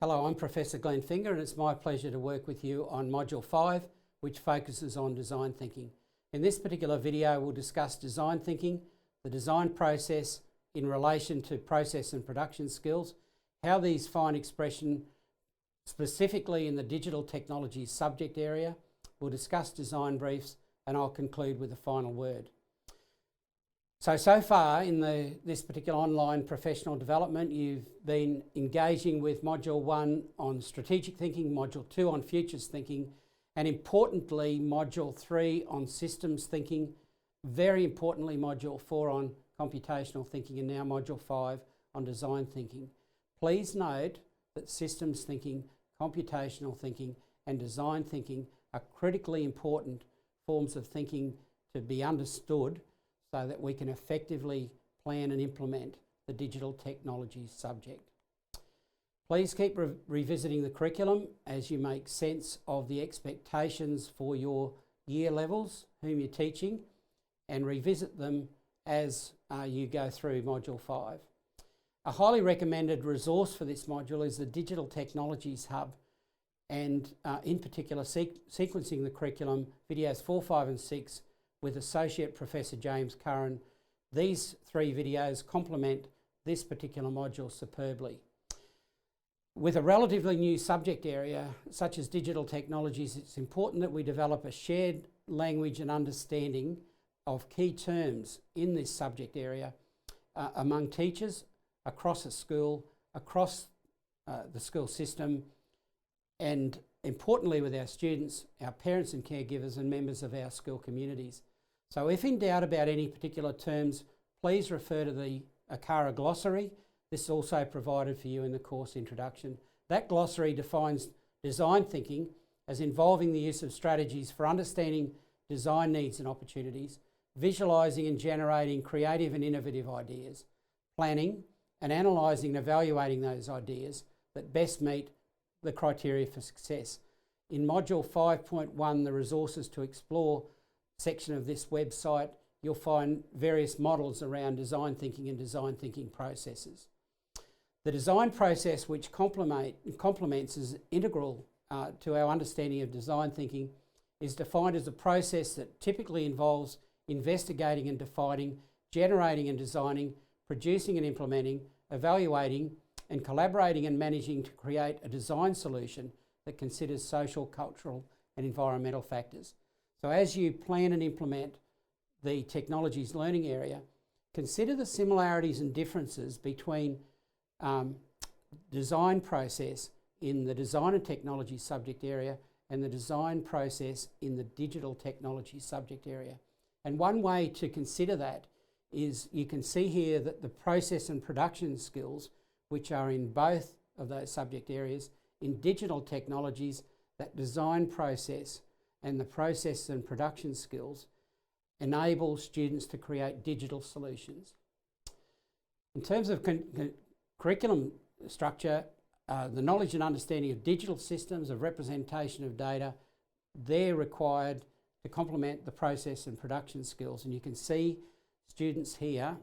Hello, I'm Professor Glenn Finger and it's my pleasure to work with you on Module 5, which focuses on design thinking. In this particular video, we'll discuss design thinking, the design process in relation to process and production skills, how these find expression specifically in the digital technologies subject area. We'll discuss design briefs and I'll conclude with a final word. So far in this particular online professional development, you've been engaging with Module 1 on strategic thinking, Module 2 on futures thinking, and importantly, Module 3 on systems thinking, very importantly, Module 4 on computational thinking, and now Module 5 on design thinking. Please note that systems thinking, computational thinking, and design thinking are critically important forms of thinking to be understood so that we can effectively plan and implement the digital technologies subject. Please keep revisiting the curriculum as you make sense of the expectations for your year levels, whom you're teaching, and revisit them as you go through Module 5. A highly recommended resource for this module is the Digital Technologies Hub, and in particular sequencing the curriculum, videos 4, 5 and 6 with Associate Professor James Curran. These 3 videos complement this particular module superbly. With a relatively new subject area such as digital technologies, it's important that we develop a shared language and understanding of key terms in this subject area among teachers, across a school, across the school system, and importantly with our students, our parents and caregivers and members of our school communities. So if in doubt about any particular terms, please refer to the ACARA glossary. This is also provided for you in the course introduction. That glossary defines design thinking as involving the use of strategies for understanding design needs and opportunities, visualising and generating creative and innovative ideas, planning and analysing and evaluating those ideas that best meet the criteria for success. In Module 5.1, the resources to explore section of this website, you'll find various models around design thinking and design thinking processes. The design process, which complements as integral to our understanding of design thinking, is defined as a process that typically involves investigating and defining, generating and designing, producing and implementing, evaluating and collaborating and managing to create a design solution that considers social, cultural and environmental factors. So as you plan and implement the technologies learning area, consider the similarities and differences between design process in the design and technology subject area and the design process in the digital technology subject area. And one way to consider that is you can see here that the process and production skills, which are in both of those subject areas, in digital technologies, that design process and the process and production skills enable students to create digital solutions. In terms of curriculum structure, the knowledge and understanding of digital systems, of representation of data, they're required to complement the process and production skills. And you can see students here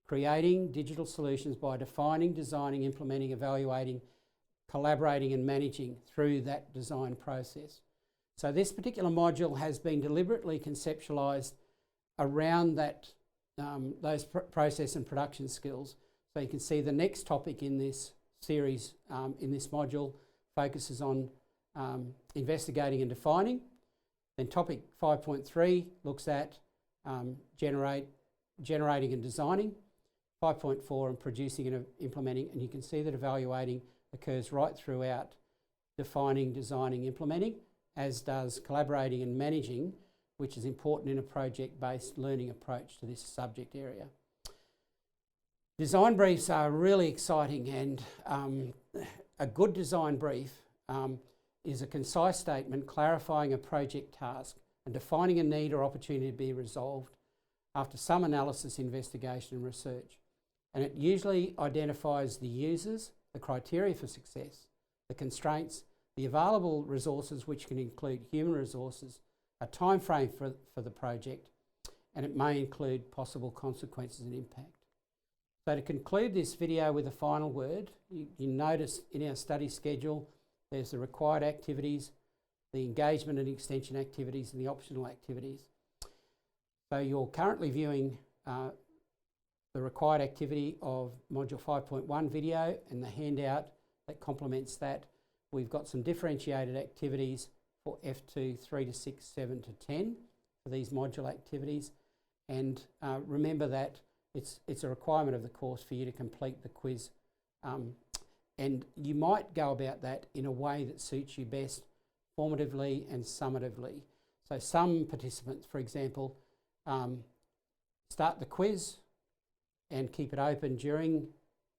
creating digital solutions by defining, designing, implementing, evaluating, collaborating and managing through that design process. So this particular module has been deliberately conceptualised around that, those process and production skills. So you can see the next topic in this series, in this module, focuses on investigating and defining. Then topic 5.3 looks at generating and designing. 5.4 and producing and implementing. And you can see that evaluating occurs right throughout defining, designing, implementing, as does collaborating and managing, which is important in a project-based learning approach to this subject area. Design briefs are really exciting, and a good design brief is a concise statement clarifying a project task and defining a need or opportunity to be resolved after some analysis, investigation and research. And it usually identifies the users, the criteria for success, the constraints, the available resources, which can include human resources, a time frame for the project, and it may include possible consequences and impact. So to conclude this video with a final word, you notice in our study schedule there's the required activities, the engagement and extension activities, and the optional activities. So you're currently viewing the required activity of Module 5.1 video, and the handout that complements that. We've got some differentiated activities for F2, 3 to 6, 7 to 10 for these module activities. And remember that it's a requirement of the course for you to complete the quiz. And you might go about that in a way that suits you best, formatively and summatively. So some participants, for example, start the quiz and keep it open during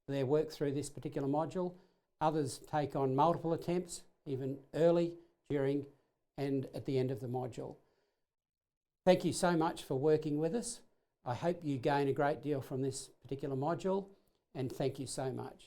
their work through this particular module. Others take on multiple attempts, even early, during, and at the end of the module. Thank you so much for working with us. I hope you gain a great deal from this particular module, and thank you so much.